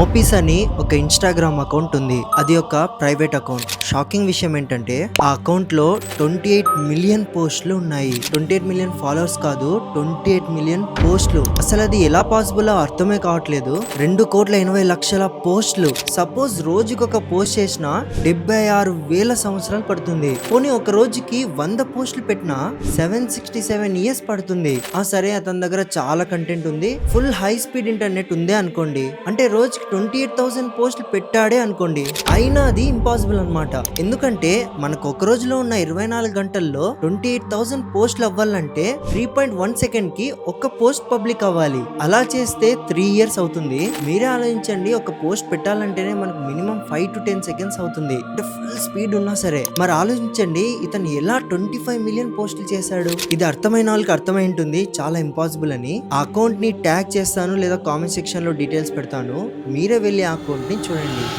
మోపీస్ అని ఒక Instagram account ఉంది. అది ఒక ప్రైవేట్ అకౌంట్. షాకింగ్ విషయం ఏంటంటే ఆ అకౌంట్ లో 28 మిలియన్ పోస్టులు ఉన్నాయి. 28 మిలియన్ ఫాలోవర్స్ కాదు, 28 మిలియన్ పోస్టులు. అసలు అది ఎలా పాసిబుల్ అర్థమే కావట్లేదు. 2,80,00,000 పోస్టులు. సపోజ్ రోజుకొక పోస్ట్ చేసినా 76,000 సంవత్సరాలు పడుతుంది. పోనీ ఒక రోజుకి 100 పోస్టులు పెట్టినా 767 ఇయర్స్ పడుతుంది. సరే, అతని దగ్గర చాలా కంటెంట్ ఉంది, ఫుల్ హై స్పీడ్ ఇంటర్నెట్ ఉంది అనుకోండి. అంటే రోజుకి 28,000 పోస్టులు పెట్టాడే అనుకోండి. అయినా అది ఇంపాసిబుల్ అన్నమాట. ఎందుకంటే మనకు ఒక రోజులో ఉన్న 24 గంటల్లో 28,000 పోస్టులు అవ్వాలంటే 3.1 సెకండ్ కి ఒక పోస్ట్ పబ్లిక్ అవ్వాలి. అలా చేస్తే 3 ఇయర్స్ అవుతుంది. మీరే ఆలోచించండి, ఒక పోస్ట్ పెట్టాలంటేనే మనకు మినిమం 5 to 10 సెకండ్స్ అవుతుంది. అంటే ఫుల్ స్పీడ్ ఉన్నా సరే. మరి ఆలోచించండి, ఇతను ఎలా 25 మిలియన్ పోస్టులు చేశాడు. ఇది అర్థమైన వాళ్ళకి అర్థమై ఉంటుంది చాలా ఇంపాసిబుల్ అని. ఆ అకౌంట్ ని ట్యాగ్ చేస్తాను లేదా కామెంట్ సెక్షన్ లో డీటెయిల్స్ పెడతాను. మీరే వెళ్ళి ఆ అకౌంట్ ని చూడండి.